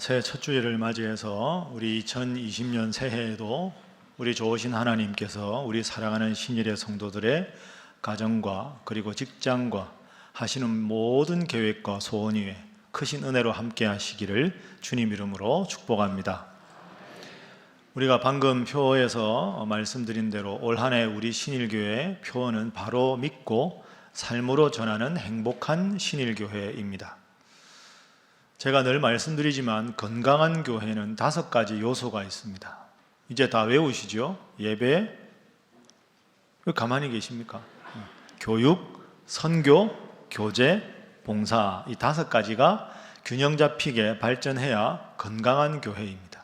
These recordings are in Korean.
새해 첫 주일을 맞이해서 우리 2020년 새해에도 우리 좋으신 하나님께서 우리 사랑하는 신일의 성도들의 가정과 그리고 직장과 하시는 모든 계획과 소원 위에 크신 은혜로 함께 하시기를 주님 이름으로 축복합니다. 우리가 방금 표에서 말씀드린 대로 올 한 해 우리 신일교회 표어는 바로 믿고 삶으로 전하는 행복한 신일교회입니다. 제가 늘 말씀드리지만 건강한 교회는 5가지 요소가 있습니다. 이제 다 외우시죠? 예배, 왜 가만히 계십니까? 교육, 선교, 교제, 봉사, 이 5가지가 균형 잡히게 발전해야 건강한 교회입니다.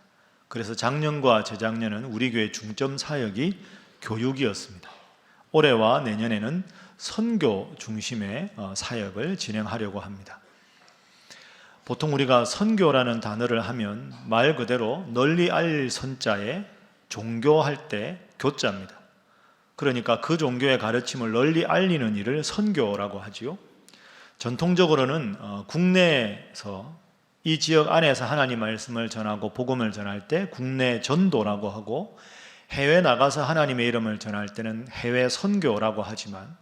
그래서 작년과 재작년은 우리 교회 중점 사역이 교육이었습니다. 올해와 내년에는 선교 중심의 사역을 진행하려고 합니다. 보통 우리가 선교라는 단어를 하면 말 그대로 널리 알릴 선자에 종교할 때 교자입니다. 그러니까 그 종교의 가르침을 널리 알리는 일을 선교라고 하지요. 전통적으로는 국내에서 이 지역 안에서 하나님 말씀을 전하고 복음을 전할 때 국내 전도라고 하고, 해외 나가서 하나님의 이름을 전할 때는 해외 선교라고 하지만,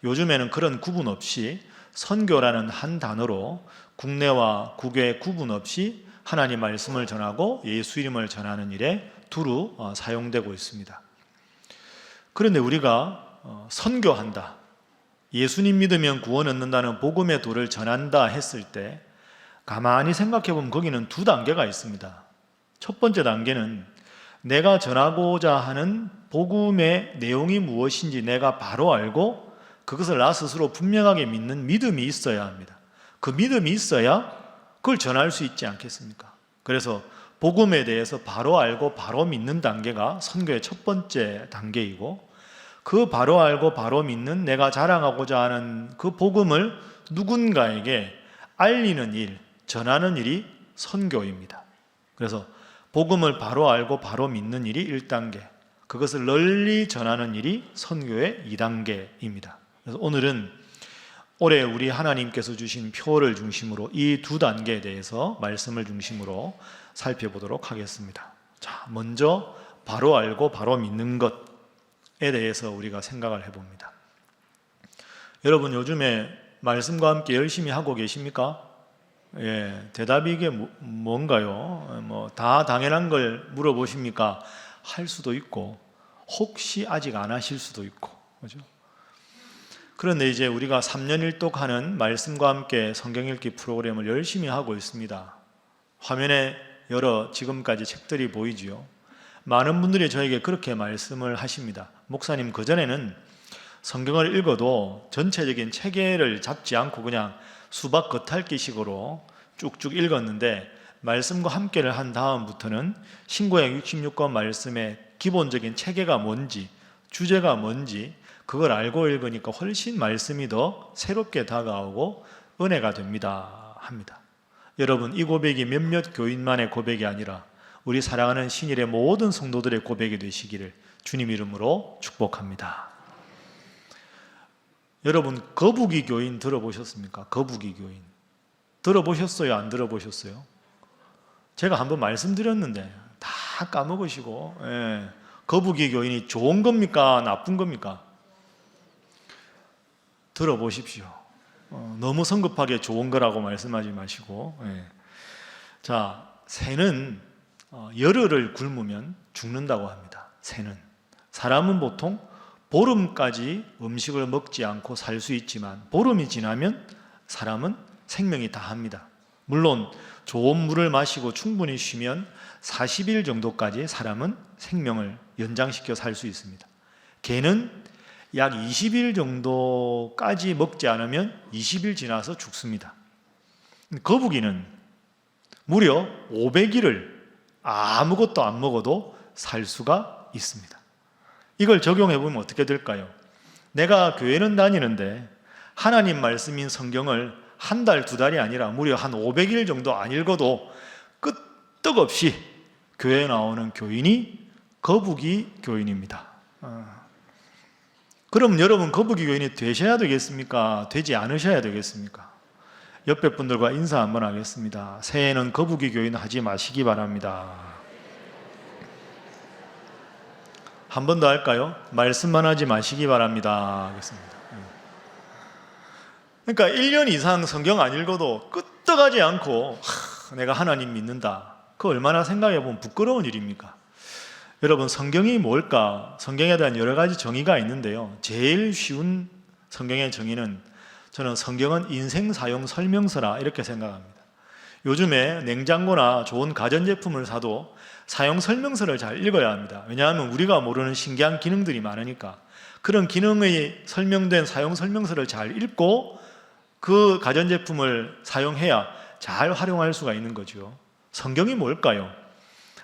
요즘에는 그런 구분 없이 선교라는 한 단어로 국내와 국외 구분 없이 하나님 말씀을 전하고 예수 이름을 전하는 일에 두루 사용되고 있습니다. 그런데 우리가 선교한다, 예수님 믿으면 구원 얻는다는 복음의 도를 전한다 했을 때 가만히 생각해 보면 거기는 2단계가 있습니다. 첫 번째 단계는 내가 전하고자 하는 복음의 내용이 무엇인지 내가 바로 알고 그것을 나 스스로 분명하게 믿는 믿음이 있어야 합니다. 그 믿음이 있어야 그걸 전할 수 있지 않겠습니까? 그래서 복음에 대해서 바로 알고 바로 믿는 단계가 선교의 첫 번째 단계이고, 그 바로 알고 바로 믿는 내가 자랑하고자 하는 그 복음을 누군가에게 알리는 일, 전하는 일이 선교입니다. 그래서 복음을 바로 알고 바로 믿는 일이 1단계, 그것을 널리 전하는 일이 선교의 2단계입니다. 그래서 오늘은 올해 우리 하나님께서 주신 표를 중심으로 이 2단계에 대해서 말씀을 중심으로 살펴보도록 하겠습니다. 자, 먼저 바로 알고 바로 믿는 것에 대해서 우리가 생각을 해봅니다. 여러분, 요즘에 말씀과 함께 열심히 하고 계십니까? 대답이 이게 뭔가요? 다 당연한 걸 물어보십니까? 할 수도 있고, 혹시 아직 안 하실 수도 있고, 그죠? 그런데 이제 우리가 3년 1독 하는 말씀과 함께 성경 읽기 프로그램을 열심히 하고 있습니다. 화면에 여러 지금까지 책들이 보이지요. 많은 분들이 저에게 그렇게 말씀을 하십니다. 목사님, 그전에는 성경을 읽어도 전체적인 체계를 잡지 않고 그냥 수박 겉핥기식으로 쭉쭉 읽었는데, 말씀과 함께를 한 다음부터는 신구약 66권 말씀의 기본적인 체계가 뭔지, 주제가 뭔지 그걸 알고 읽으니까 훨씬 말씀이 더 새롭게 다가오고 은혜가 됩니다 합니다. 여러분, 이 고백이 몇몇 교인만의 고백이 아니라 우리 사랑하는 신일의 모든 성도들의 고백이 되시기를 주님 이름으로 축복합니다. 여러분, 거북이 교인 들어보셨습니까? 거북이 교인 들어보셨어요? 안 들어보셨어요? 제가 한번 말씀드렸는데 다 까먹으시고. 거북이 교인이 좋은 겁니까? 나쁜 겁니까? 들어보십시오. 너무 성급하게 좋은 거라고 말씀하지 마시고. 자, 새는 열흘을 굶으면 죽는다고 합니다. 새는. 사람은 보통 보름까지 음식을 먹지 않고 살 수 있지만 보름이 지나면 사람은 생명이 다합니다. 물론 좋은 물을 마시고 충분히 쉬면 40일 정도까지 사람은 생명을 연장시켜 살 수 있습니다. 개는 약 20일 정도까지 먹지 않으면 20일 지나서 죽습니다. 거북이는 무려 500일을 아무것도 안 먹어도 살 수가 있습니다. 이걸 적용해 보면 어떻게 될까요? 내가 교회는 다니는데 하나님 말씀인 성경을 한 달, 2달이 아니라 무려 한 500일 정도 안 읽어도 끄떡없이 교회에 나오는 교인이 거북이 교인입니다. 그럼 여러분, 거북이 교인이 되셔야 되겠습니까? 되지 않으셔야 되겠습니까? 옆에 분들과 인사 한번 하겠습니다. 새해에는 거북이 교인 하지 마시기 바랍니다. 한 번 더 할까요? 말씀만 하지 마시기 바랍니다. 하겠습니다. 그러니까 1년 이상 성경 안 읽어도 끄떡하지 않고 내가 하나님 믿는다. 그거 얼마나 생각해 보면 부끄러운 일입니까? 여러분, 성경이 뭘까? 성경에 대한 여러 가지 정의가 있는데요, 제일 쉬운 성경의 정의는 저는 성경은 인생 사용 설명서라 이렇게 생각합니다. 요즘에 냉장고나 좋은 가전제품을 사도 사용 설명서를 잘 읽어야 합니다. 왜냐하면 우리가 모르는 신기한 기능들이 많으니까. 그런 기능의 설명된 사용 설명서를 잘 읽고 그 가전제품을 사용해야 잘 활용할 수가 있는 거죠. 성경이 뭘까요?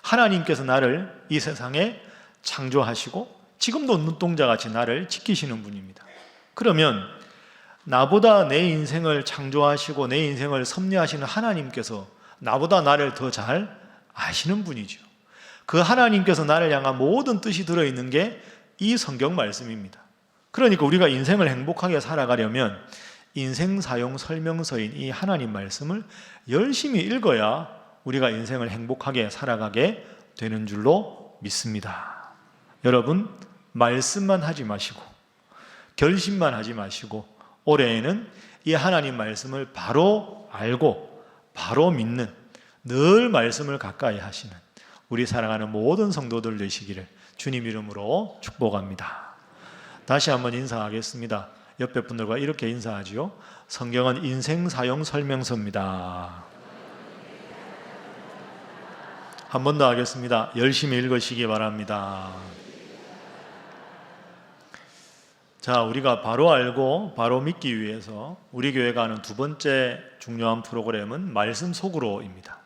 하나님께서 나를 이 세상에 창조하시고 지금도 눈동자같이 나를 지키시는 분입니다. 그러면 나보다 내 인생을 창조하시고 내 인생을 섭리하시는 하나님께서 나보다 나를 더 잘 아시는 분이죠. 그 하나님께서 나를 향한 모든 뜻이 들어있는 게 이 성경 말씀입니다. 그러니까 우리가 인생을 행복하게 살아가려면 인생 사용 설명서인 이 하나님 말씀을 열심히 읽어야 우리가 인생을 행복하게 살아가게 되는 줄로 믿습니다. 여러분, 말씀만 하지 마시고 결심만 하지 마시고 올해에는 이 하나님 말씀을 바로 알고 바로 믿는, 늘 말씀을 가까이 하시는 우리 사랑하는 모든 성도들 되시기를 주님 이름으로 축복합니다. 다시 한번 인사하겠습니다. 옆에 분들과 이렇게 인사하지요. 성경은 인생 사용 설명서입니다. 한 번 더 하겠습니다. 열심히 읽으시기 바랍니다. 자, 우리가 바로 알고 바로 믿기 위해서 우리 교회가 하는 두 번째 중요한 프로그램은 말씀 속으로입니다.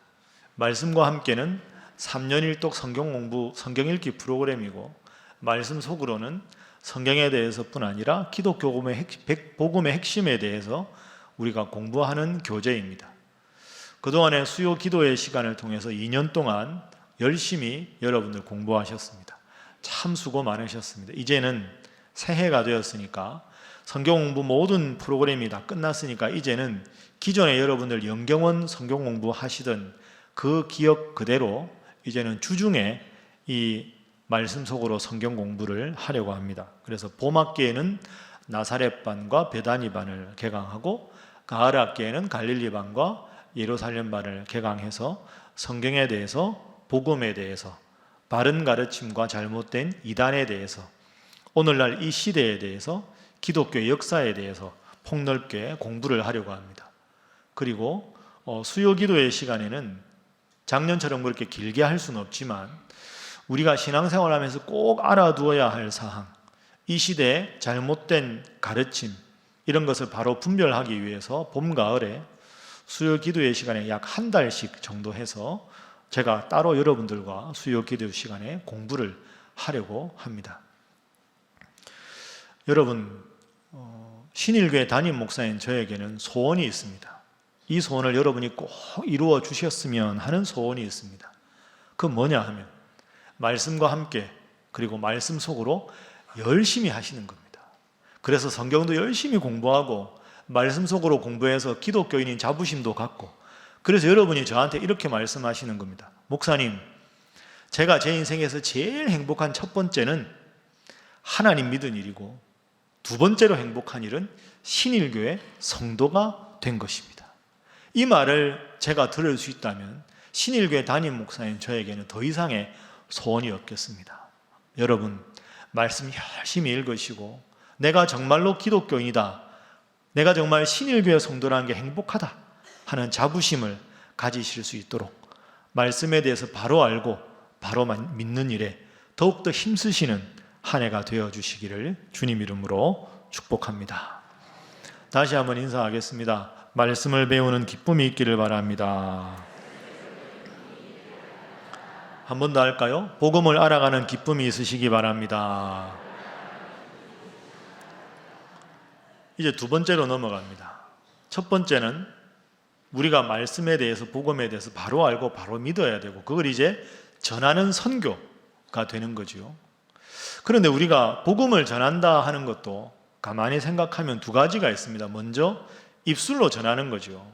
말씀과 함께는 3년 1독 성경 공부, 성경 읽기 프로그램이고, 말씀 속으로는 성경에 대해서뿐 아니라 기독교 복음의 핵심에 대해서 우리가 공부하는 교재입니다. 그동안의 수요 기도의 시간을 통해서 2년 동안 열심히 여러분들 공부하셨습니다. 참 수고 많으셨습니다. 이제는 새해가 되었으니까, 성경 공부 모든 프로그램이 다 끝났으니까 이제는 기존에 여러분들 영경원 성경 공부 하시던 그 기억 그대로 이제는 주중에 이 말씀 속으로 성경 공부를 하려고 합니다. 그래서 봄학기에는 나사렛반과 베다니반을 개강하고, 가을학기에는 갈릴리반과 예루살렘반을 개강해서 성경에 대해서, 복음에 대해서, 바른 가르침과 잘못된 이단에 대해서, 오늘날 이 시대에 대해서, 기독교의 역사에 대해서 폭넓게 공부를 하려고 합니다. 그리고 수요 기도의 시간에는 작년처럼 그렇게 길게 할 수는 없지만 우리가 신앙생활하면서 꼭 알아두어야 할 사항, 이 시대의 잘못된 가르침, 이런 것을 바로 분별하기 위해서 봄, 가을에 수요 기도의 시간에 약 한 달씩 정도 해서 제가 따로 여러분들과 수요 기도 시간에 공부를 하려고 합니다. 여러분, 신일교회 담임 목사인 저에게는 소원이 있습니다. 이 소원을 여러분이 꼭 이루어 주셨으면 하는 소원이 있습니다. 그건 뭐냐 하면 말씀과 함께, 그리고 말씀 속으로 열심히 하시는 겁니다. 그래서 성경도 열심히 공부하고 말씀 속으로 공부해서 기독교인인 자부심도 갖고, 그래서 여러분이 저한테 이렇게 말씀하시는 겁니다. 목사님, 제가 제 인생에서 제일 행복한 첫 번째는 하나님 믿은 일이고, 두 번째로 행복한 일은 신일교회 성도가 된 것입니다. 이 말을 제가 들을 수 있다면 신일교회 담임 목사인 저에게는 더 이상의 소원이 없겠습니다. 여러분, 말씀 열심히 읽으시고 내가 정말로 기독교인이다, 내가 정말 신일교회 성도라는 게 행복하다 하는 자부심을 가지실 수 있도록 말씀에 대해서 바로 알고 바로 믿는 일에 더욱더 힘쓰시는 한 해가 되어주시기를 주님 이름으로 축복합니다. 다시 한번 인사하겠습니다. 말씀을 배우는 기쁨이 있기를 바랍니다. 한 번 더 할까요? 복음을 알아가는 기쁨이 있으시기 바랍니다. 이제 두 번째로 넘어갑니다. 첫 번째는 우리가 말씀에 대해서, 복음에 대해서 바로 알고 바로 믿어야 되고, 그걸 이제 전하는 선교가 되는 거죠. 그런데 우리가 복음을 전한다 하는 것도 가만히 생각하면 두 가지가 있습니다. 먼저 입술로 전하는 거죠.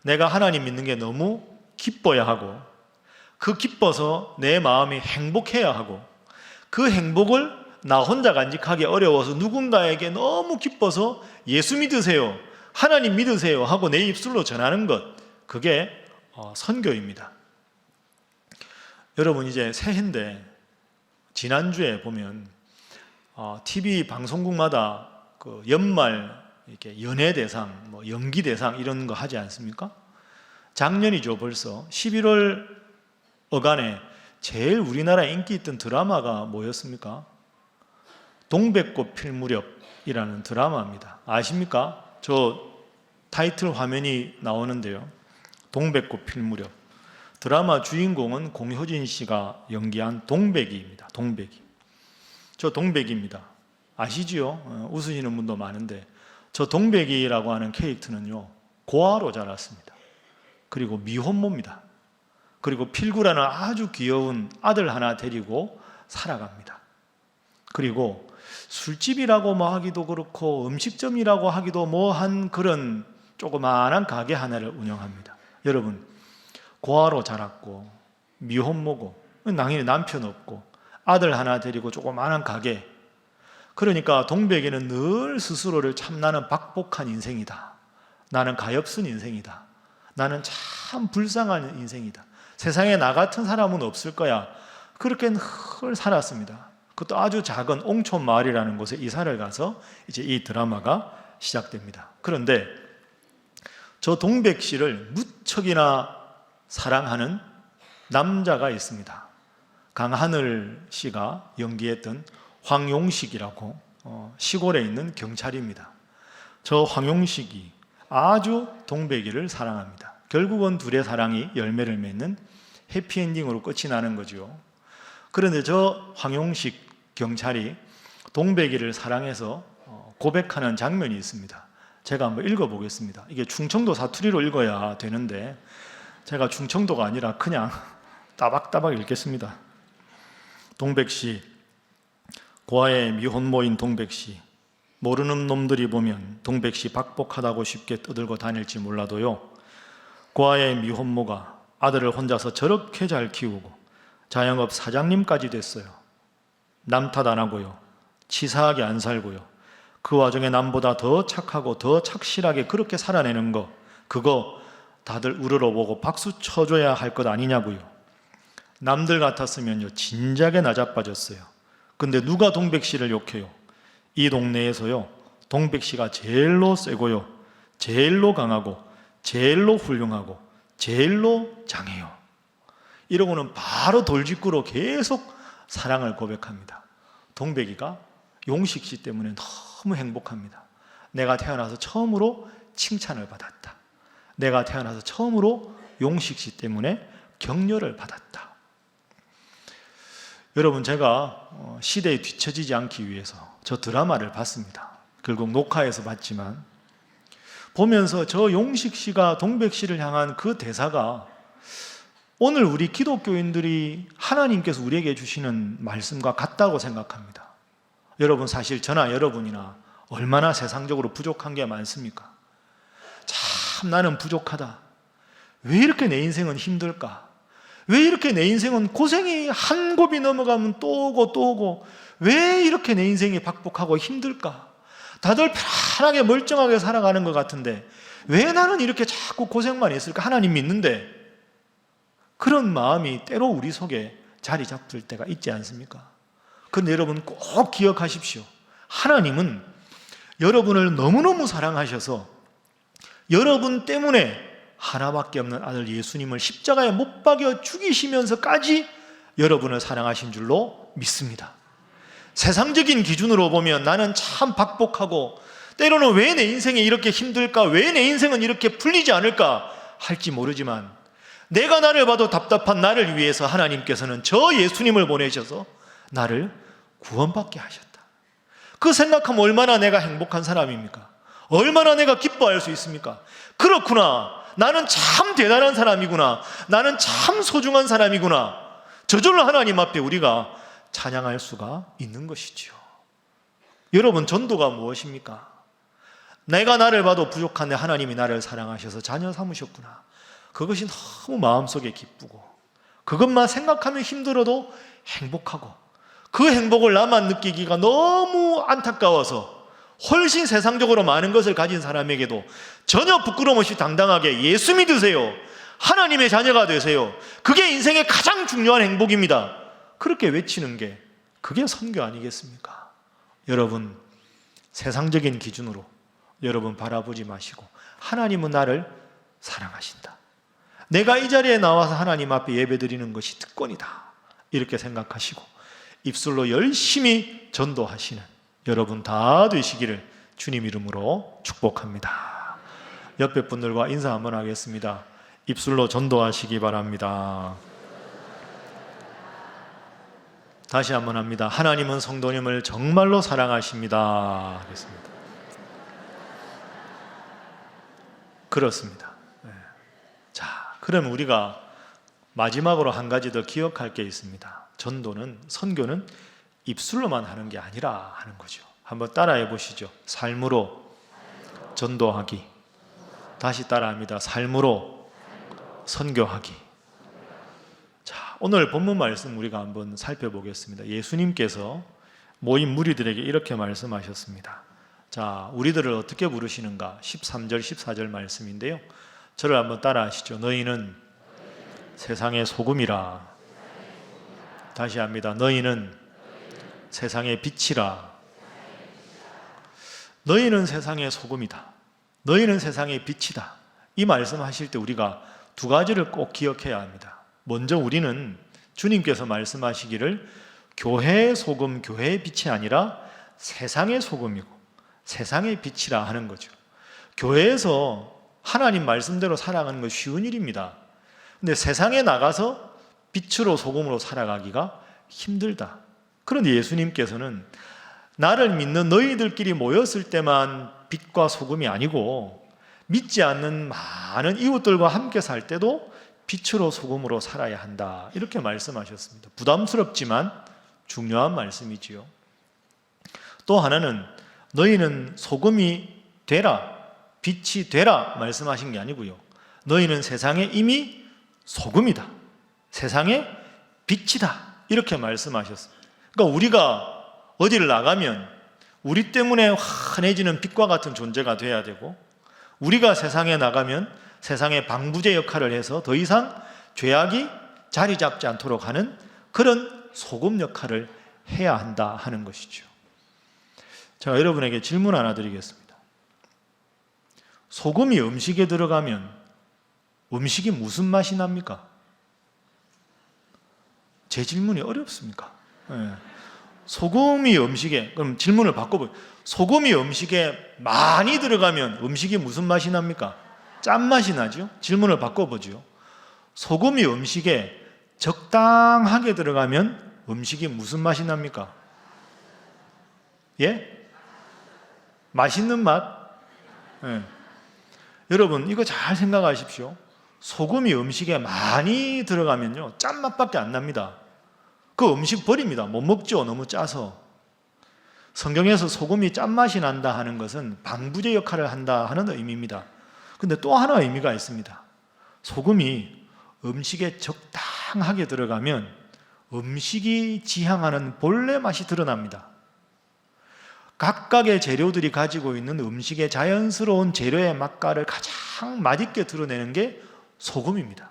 내가 하나님 믿는 게 너무 기뻐야 하고, 그 기뻐서 내 마음이 행복해야 하고, 그 행복을 나 혼자 간직하기 어려워서 누군가에게 너무 기뻐서 예수 믿으세요, 하나님 믿으세요 하고 내 입술로 전하는 것, 그게 선교입니다. 여러분, 이제 새해인데 지난주에 보면 TV 방송국마다 그 연말 이렇게 연예대상, 뭐 연기대상 이런 거 하지 않습니까? 작년이죠. 벌써 11월 어간에 제일 우리나라에 인기 있던 드라마가 뭐였습니까? 동백꽃 필 무렵이라는 드라마입니다. 아십니까? 저 타이틀 화면이 나오는데요. 동백꽃 필 무렵. 드라마 주인공은 공효진 씨가 연기한 동백이입니다. 동백이. 저 동백입니다. 아시지요? 웃으시는 분도 많은데, 저 동백이라고 하는 캐릭터는요, 고아로 자랐습니다. 그리고 미혼모입니다. 그리고 필구라는 아주 귀여운 아들 하나 데리고 살아갑니다. 그리고 술집이라고 뭐 하기도 그렇고 음식점이라고 하기도 뭐한 그런 조그마한 가게 하나를 운영합니다. 여러분, 고아로 자랐고 미혼모고 당연히 남편 없고 아들 하나 데리고 조그마한 가게. 그러니까 동백이는 늘 스스로를 참 나는 박복한 인생이다, 나는 가엾은 인생이다, 나는 참 불쌍한 인생이다, 세상에 나 같은 사람은 없을 거야, 그렇게 늘 살았습니다. 그것도 아주 작은 옹촌 마을이라는 곳에 이사를 가서 이제 이 드라마가 시작됩니다. 그런데 저 동백 씨를 무척이나 사랑하는 남자가 있습니다. 강하늘 씨가 연기했던 황용식이라고 시골에 있는 경찰입니다. 저 황용식이 아주 동백이를 사랑합니다. 결국은 둘의 사랑이 열매를 맺는 해피엔딩으로 끝이 나는 거죠. 그런데 저 황용식 경찰이 동백이를 사랑해서 고백하는 장면이 있습니다. 제가 한번 읽어보겠습니다. 이게 충청도 사투리로 읽어야 되는데 제가 충청도가 아니라 그냥 따박따박 읽겠습니다. 동백씨, 고아의 미혼모인 동백씨, 모르는 놈들이 보면 동백씨 박복하다고 쉽게 떠들고 다닐지 몰라도요, 고아의 미혼모가 아들을 혼자서 저렇게 잘 키우고 자영업 사장님까지 됐어요. 남 탓 안 하고요, 치사하게 안 살고요, 그 와중에 남보다 더 착하고 더 착실하게 그렇게 살아내는 거, 그거 다들 우러러보고 박수 쳐줘야 할 것 아니냐고요. 남들 같았으면요 진작에 나자빠졌어요. 근데 누가 동백씨를 욕해요? 이 동네에서요 동백씨가 제일로 세고요, 제일로 강하고 제일로 훌륭하고 제일로 장해요. 이러고는 바로 돌직구로 계속 사랑을 고백합니다. 동백이가 용식씨 때문에 너무 행복합니다. 내가 태어나서 처음으로 칭찬을 받았다, 내가 태어나서 처음으로 용식씨 때문에 격려를 받았다. 여러분, 제가 시대에 뒤처지지 않기 위해서 저 드라마를 봤습니다. 결국 녹화해서 봤지만 보면서 저 용식 씨가 동백 씨를 향한 그 대사가 오늘 우리 기독교인들이 하나님께서 우리에게 주시는 말씀과 같다고 생각합니다. 여러분, 사실 저나 여러분이나 얼마나 세상적으로 부족한 게 많습니까? 참 나는 부족하다, 왜 이렇게 내 인생은 힘들까, 왜 이렇게 내 인생은 고생이 한 곱이 넘어가면 또 오고 또 오고, 왜 이렇게 내 인생이 박복하고 힘들까, 다들 편안하게 멀쩡하게 살아가는 것 같은데 왜 나는 이렇게 자꾸 고생만 했을까, 하나님 믿는데. 그런 마음이 때로 우리 속에 자리 잡을 때가 있지 않습니까? 그런데 여러분 꼭 기억하십시오. 하나님은 여러분을 너무너무 사랑하셔서 여러분 때문에 하나밖에 없는 아들 예수님을 십자가에 못 박여 죽이시면서까지 여러분을 사랑하신 줄로 믿습니다. 세상적인 기준으로 보면 나는 참 박복하고 때로는 왜 내 인생이 이렇게 힘들까, 왜 내 인생은 이렇게 풀리지 않을까 할지 모르지만 내가 나를 봐도 답답한 나를 위해서 하나님께서는 저 예수님을 보내셔서 나를 구원받게 하셨다. 그 생각하면 얼마나 내가 행복한 사람입니까? 얼마나 내가 기뻐할 수 있습니까? 그렇구나, 나는 참 대단한 사람이구나, 나는 참 소중한 사람이구나, 저절로 하나님 앞에 우리가 찬양할 수가 있는 것이지요. 여러분, 전도가 무엇입니까? 내가 나를 봐도 부족한데 하나님이 나를 사랑하셔서 자녀 삼으셨구나. 그것이 너무 마음속에 기쁘고, 그것만 생각하면 힘들어도 행복하고, 그 행복을 나만 느끼기가 너무 안타까워서 훨씬 세상적으로 많은 것을 가진 사람에게도 전혀 부끄러움 없이 당당하게 예수 믿으세요, 하나님의 자녀가 되세요, 그게 인생의 가장 중요한 행복입니다, 그렇게 외치는 게 그게 선교 아니겠습니까? 여러분, 세상적인 기준으로 여러분 바라보지 마시고 하나님은 나를 사랑하신다, 내가 이 자리에 나와서 하나님 앞에 예배드리는 것이 특권이다, 이렇게 생각하시고 입술로 열심히 전도하시는 여러분 다 되시기를 주님 이름으로 축복합니다. 옆에 분들과 인사 한번 하겠습니다. 입술로 전도하시기 바랍니다. 다시 한번 합니다. 하나님은 성도님을 정말로 사랑하십니다. 하겠습니다. 그렇습니다. 네. 자, 그럼 우리가 마지막으로 한 가지 더 기억할 게 있습니다. 전도는, 선교는 입술로만 하는 게 아니라 하는 거죠. 한번 따라해 보시죠. 삶으로 전도하기. 다시 따라합니다. 삶으로 선교하기. 자, 오늘 본문 말씀 우리가 한번 살펴보겠습니다. 예수님께서 모인 무리들에게 이렇게 말씀하셨습니다. 자, 우리들을 어떻게 부르시는가? 13절, 14절 말씀인데요. 저를 한번 따라 하시죠. 너희는 세상의 소금이라. 다시 합니다. 너희는 세상의 빛이라. 너희는 세상의 소금이다. 너희는 세상의 빛이다. 이 말씀하실 때 우리가 두 가지를 꼭 기억해야 합니다. 먼저 우리는 주님께서 말씀하시기를 교회의 소금, 교회의 빛이 아니라 세상의 소금이고 세상의 빛이라 하는 거죠. 교회에서 하나님 말씀대로 살아가는 건 쉬운 일입니다. 근데 세상에 나가서 빛으로 소금으로 살아가기가 힘들다. 그런데 예수님께서는 나를 믿는 너희들끼리 모였을 때만 빛과 소금이 아니고 믿지 않는 많은 이웃들과 함께 살 때도 빛으로 소금으로 살아야 한다, 이렇게 말씀하셨습니다. 부담스럽지만 중요한 말씀이지요. 또 하나는 너희는 소금이 되라, 빛이 되라 말씀하신 게 아니고요. 너희는 세상에 이미 소금이다, 세상의 빛이다, 이렇게 말씀하셨습니다. 그러니까 우리가 어디를 나가면 우리 때문에 환해지는 빛과 같은 존재가 돼야 되고, 우리가 세상에 나가면 세상의 방부제 역할을 해서 더 이상 죄악이 자리 잡지 않도록 하는 그런 소금 역할을 해야 한다 하는 것이죠. 제가 여러분에게 질문 하나 드리겠습니다. 소금이 음식에 들어가면 음식이 무슨 맛이 납니까? 제 질문이 어렵습니까? 네. 소금이 음식에, 그럼 질문을 바꿔보요. 소금이 음식에 많이 들어가면 음식이 무슨 맛이 납니까? 짠맛이 나죠? 질문을 바꿔보죠. 소금이 음식에 적당하게 들어가면 음식이 무슨 맛이 납니까? 예? 맛있는 맛? 예. 여러분, 이거 잘 생각하십시오. 소금이 음식에 많이 들어가면요, 짠맛밖에 안 납니다. 그 음식 버립니다. 못 먹죠, 너무 짜서. 성경에서 소금이 짠맛이 난다 하는 것은 방부제 역할을 한다 하는 의미입니다. 근데 또 하나 의미가 있습니다. 소금이 음식에 적당하게 들어가면 음식이 지향하는 본래 맛이 드러납니다. 각각의 재료들이 가지고 있는 음식의 자연스러운 재료의 맛깔을 가장 맛있게 드러내는 게 소금입니다.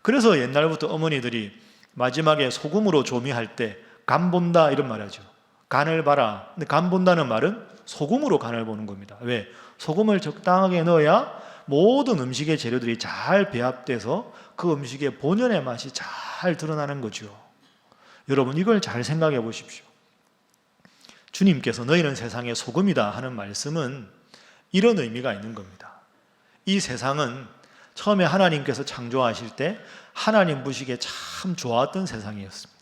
그래서 옛날부터 어머니들이 마지막에 소금으로 조미할 때 간 본다 이런 말 하죠. 간을 봐라. 근데 간 본다는 말은 소금으로 간을 보는 겁니다. 왜? 소금을 적당하게 넣어야 모든 음식의 재료들이 잘 배합돼서 그 음식의 본연의 맛이 잘 드러나는 거죠. 여러분, 이걸 잘 생각해 보십시오. 주님께서 너희는 세상의 소금이다 하는 말씀은 이런 의미가 있는 겁니다. 이 세상은 처음에 하나님께서 창조하실 때 하나님 보시기에 참 좋았던 세상이었습니다.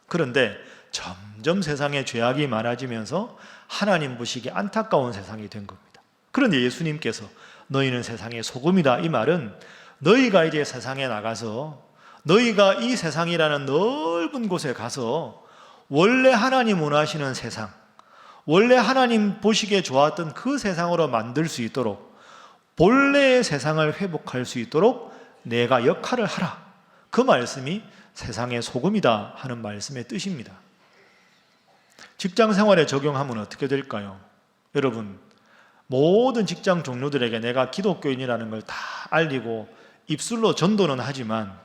그런데 점점 세상에 죄악이 많아지면서 하나님 보시기에 안타까운 세상이 된 겁니다. 그런데 예수님께서 너희는 세상의 소금이다, 이 말은 너희가 이제 세상에 나가서 너희가 이 세상이라는 넓은 곳에 가서 원래 하나님 원하시는 세상, 원래 하나님 보시기에 좋았던 그 세상으로 만들 수 있도록, 본래의 세상을 회복할 수 있도록 내가 역할을 하라. 그 말씀이 세상의 소금이다 하는 말씀의 뜻입니다. 직장 생활에 적용하면 어떻게 될까요? 여러분, 모든 직장 동료들에게 내가 기독교인이라는 걸 다 알리고 입술로 전도는 하지만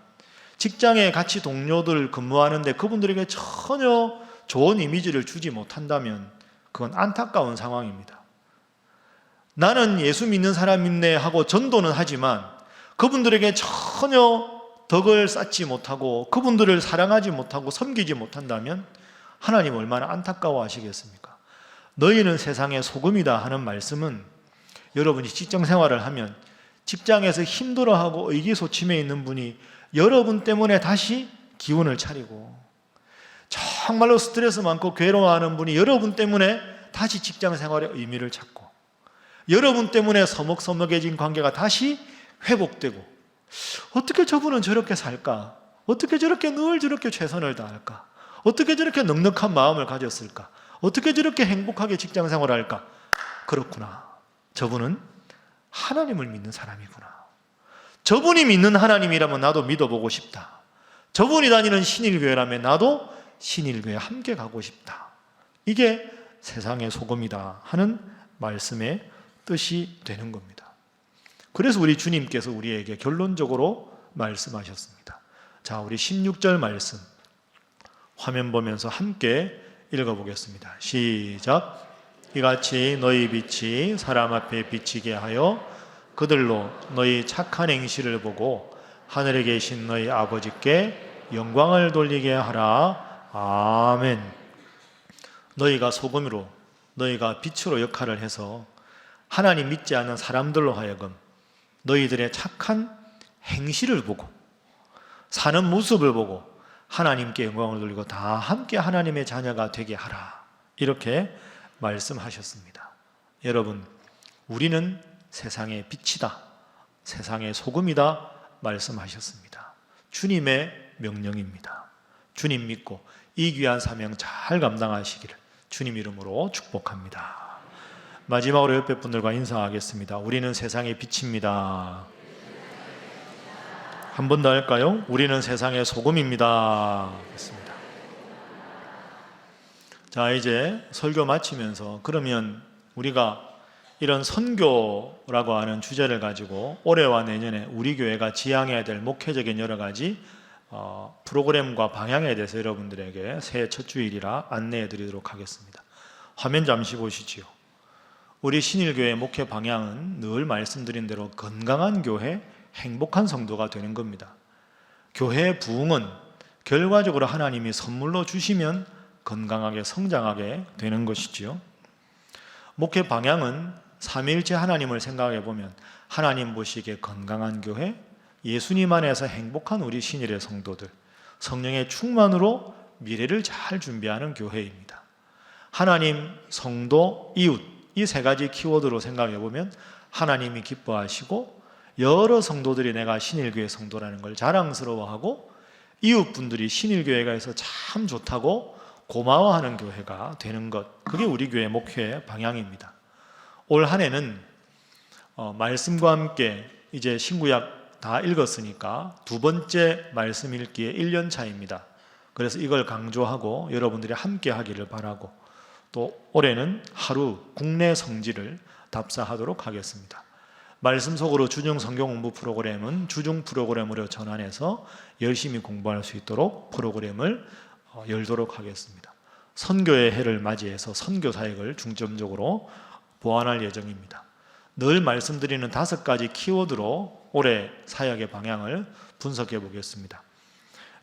직장에 같이 동료들 근무하는데 그분들에게 전혀 좋은 이미지를 주지 못한다면 그건 안타까운 상황입니다. 나는 예수 믿는 사람이네 하고 전도는 하지만 그분들에게 전혀 덕을 쌓지 못하고 그분들을 사랑하지 못하고 섬기지 못한다면 하나님 얼마나 안타까워 하시겠습니까? 너희는 세상의 소금이다 하는 말씀은 여러분이 직장 생활을 하면 직장에서 힘들어하고 의기소침해 있는 분이 여러분 때문에 다시 기운을 차리고, 정말로 스트레스 많고 괴로워하는 분이 여러분 때문에 다시 직장 생활의 의미를 찾고, 여러분 때문에 서먹서먹해진 관계가 다시 회복되고, 어떻게 저분은 저렇게 살까? 어떻게 저렇게 늘 저렇게 최선을 다할까? 어떻게 저렇게 넉넉한 마음을 가졌을까? 어떻게 저렇게 행복하게 직장 생활을 할까? 그렇구나. 저분은 하나님을 믿는 사람이구나. 저분이 믿는 하나님이라면 나도 믿어보고 싶다. 저분이 다니는 신일교회라면 나도 신일교회에 함께 가고 싶다. 이게 세상의 소금이다 하는 말씀의 뜻이 되는 겁니다. 그래서 우리 주님께서 우리에게 결론적으로 말씀하셨습니다. 자, 우리 16절 말씀 화면 보면서 함께 읽어보겠습니다. 시작. 이같이 너희 빛이 사람 앞에 비치게 하여 그들로 너희 착한 행실을 보고 하늘에 계신 너희 아버지께 영광을 돌리게 하라. 아멘. 너희가 소금으로, 너희가 빛으로 역할을 해서 하나님 믿지 않는 사람들로 하여금 너희들의 착한 행실을 보고 사는 모습을 보고 하나님께 영광을 돌리고 다 함께 하나님의 자녀가 되게 하라. 이렇게 말씀하셨습니다. 여러분, 우리는 세상의 빛이다, 세상의 소금이다 말씀하셨습니다. 주님의 명령입니다. 주님 믿고 이 귀한 사명 잘 감당하시기를 주님 이름으로 축복합니다. 마지막으로 옆에 분들과 인사하겠습니다. 우리는 세상의 빛입니다. 한 번 더 할까요? 우리는 세상의 소금입니다. 했습니다. 자, 이제 설교 마치면서 그러면 우리가 이런 선교라고 하는 주제를 가지고 올해와 내년에 우리 교회가 지향해야 될 목회적인 여러 가지 프로그램과 방향에 대해서 여러분들에게 새해 첫 주일이라 안내해 드리도록 하겠습니다. 화면 잠시 보시지요. 우리 신일교회 목회 방향은 늘 말씀드린 대로 건강한 교회, 행복한 성도가 되는 겁니다. 교회의 부흥은 결과적으로 하나님이 선물로 주시면 건강하게 성장하게 되는 것이지요. 목회 방향은 삼위일체 하나님을 생각해 보면 하나님 보시기에 건강한 교회, 예수님 안에서 행복한 우리 신일의 성도들, 성령의 충만으로 미래를 잘 준비하는 교회입니다. 하나님, 성도, 이웃, 이 세 가지 키워드로 생각해 보면 하나님이 기뻐하시고 여러 성도들이 내가 신일교회 성도라는 걸 자랑스러워하고 이웃분들이 신일교회가 있어 참 좋다고 고마워하는 교회가 되는 것, 그게 우리 교회 목회의 방향입니다. 올 한 해는 말씀과 함께 이제 신구약 다 읽었으니까 두 번째 말씀 읽기에 1년 차입니다. 그래서 이걸 강조하고 여러분들이 함께 하기를 바라고, 또 올해는 하루 국내 성지를 답사하도록 하겠습니다. 말씀 속으로 주중 성경 공부 프로그램은 주중 프로그램으로 전환해서 열심히 공부할 수 있도록 프로그램을 열도록 하겠습니다. 선교의 해를 맞이해서 선교 사역을 중점적으로 보완할 예정입니다. 늘 말씀드리는 5가지 키워드로 올해 사역의 방향을 분석해 보겠습니다.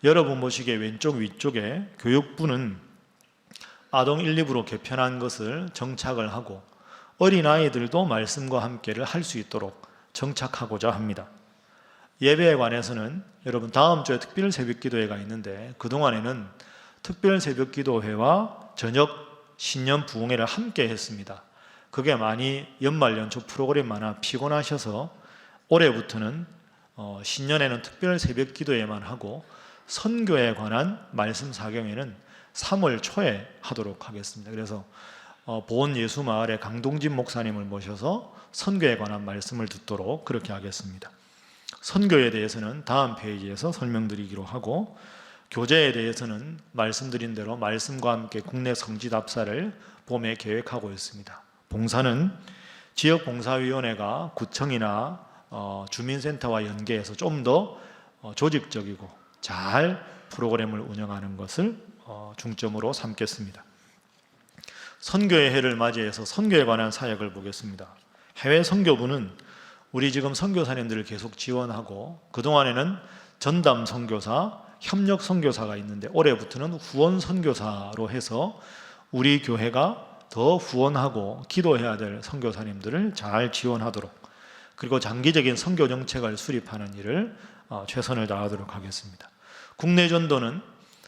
여러분 보시기에 왼쪽 위쪽에 교육부는 아동 1, 2부로 개편한 것을 정착을 하고 어린아이들도 말씀과 함께를 할 수 있도록 정착하고자 합니다. 예배에 관해서는 여러분 다음 주에 특별 새벽기도회가 있는데 그동안에는 특별 새벽기도회와 저녁 신년 부흥회를 함께 했습니다. 그게 많이 연말 연초 프로그램 많아 피곤하셔서 올해부터는 신년에는 특별 새벽기도회만 하고 선교에 관한 말씀 사경회는 3월 초에 하도록 하겠습니다. 그래서 보은 예수마을의 강동진 목사님을 모셔서 선교에 관한 말씀을 듣도록 그렇게 하겠습니다. 선교에 대해서는 다음 페이지에서 설명드리기로 하고, 교제에 대해서는 말씀드린 대로 말씀과 함께 국내 성지답사를 봄에 계획하고 있습니다. 봉사는 지역봉사위원회가 구청이나 주민센터와 연계해서 좀 더 조직적이고 잘 프로그램을 운영하는 것을 중점으로 삼겠습니다. 선교의 해를 맞이해서 선교에 관한 사역을 보겠습니다. 해외 선교부는 우리 지금 선교사님들을 계속 지원하고, 그동안에는 전담 선교사, 협력 선교사가 있는데 올해부터는 후원 선교사로 해서 우리 교회가 더 후원하고 기도해야 될 선교사님들을 잘 지원하도록, 그리고 장기적인 선교 정책을 수립하는 일을 최선을 다하도록 하겠습니다. 국내 전도는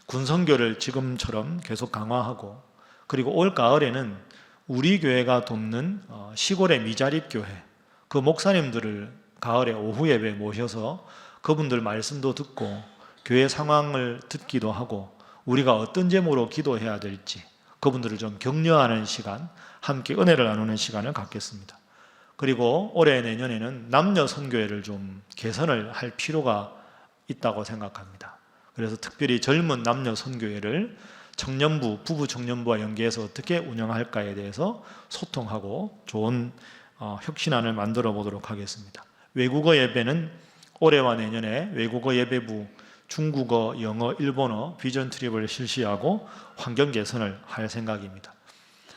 군선교를 지금처럼 계속 강화하고, 그리고 올 가을에는 우리 교회가 돕는 시골의 미자립 교회, 그 목사님들을 가을에 오후 예배 모셔서 그분들 말씀도 듣고 교회 상황을 듣기도 하고 우리가 어떤 제목으로 기도해야 될지 그분들을 좀 격려하는 시간, 함께 은혜를 나누는 시간을 갖겠습니다. 그리고 올해 내년에는 남녀 선교회를 좀 개선을 할 필요가 있다고 생각합니다. 그래서 특별히 젊은 남녀 선교회를 청년부, 부부 청년부와 연계해서 어떻게 운영할까에 대해서 소통하고 좋은 혁신안을 만들어 보도록 하겠습니다. 외국어 예배는 올해와 내년에 외국어 예배부 중국어, 영어, 일본어 비전 트립을 실시하고 환경 개선을 할 생각입니다.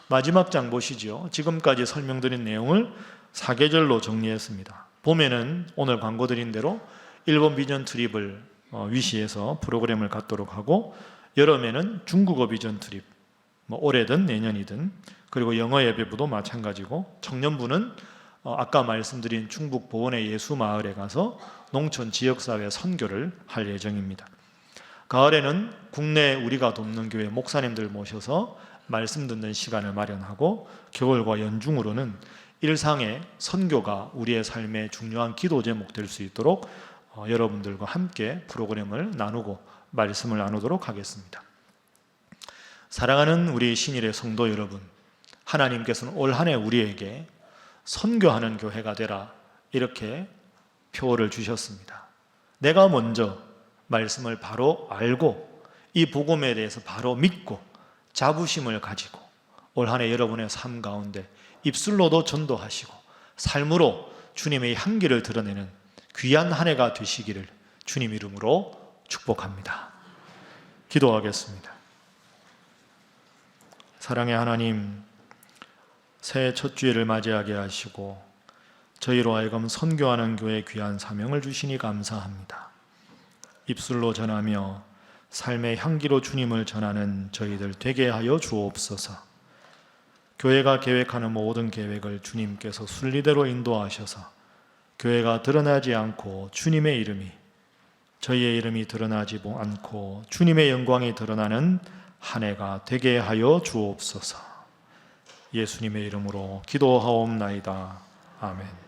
마지막 장 보시죠. 지금까지 설명드린 내용을 사계절로 정리했습니다. 봄에는 오늘 광고 드린 대로 일본 비전 트립을 위시해서 프로그램을 갖도록 하고, 여름에는 중국어 비전 트립, 올해든 내년이든, 그리고 영어 예배부도 마찬가지고, 청년부는 아까 말씀드린 충북 보원의 예수마을에 가서 농촌 지역사회 선교를 할 예정입니다. 가을에는 국내 우리가 돕는 교회 목사님들 모셔서 말씀 듣는 시간을 마련하고, 겨울과 연중으로는 일상의 선교가 우리의 삶의 중요한 기도 제목 될 수 있도록 여러분들과 함께 프로그램을 나누고 말씀을 나누도록 하겠습니다. 사랑하는 우리 신일의 성도 여러분, 하나님께서는 올 한 해 우리에게 선교하는 교회가 되라 이렇게 표어를 주셨습니다. 내가 먼저 말씀을 바로 알고 이 복음에 대해서 바로 믿고 자부심을 가지고 올 한 해 여러분의 삶 가운데 입술로도 전도하시고 삶으로 주님의 향기를 드러내는 귀한 한 해가 되시기를 주님 이름으로 축복합니다. 기도하겠습니다. 사랑의 하나님, 새해 첫 주일을 맞이하게 하시고 저희로 하여금 선교하는 교회의 귀한 사명을 주시니 감사합니다. 입술로 전하며 삶의 향기로 주님을 전하는 저희들 되게 하여 주옵소서. 교회가 계획하는 모든 계획을 주님께서 순리대로 인도하셔서 교회가 드러나지 않고 주님의 이름이, 저희의 이름이 드러나지 않고 주님의 영광이 드러나는 한 해가 되게 하여 주옵소서. 예수님의 이름으로 기도하옵나이다. 아멘.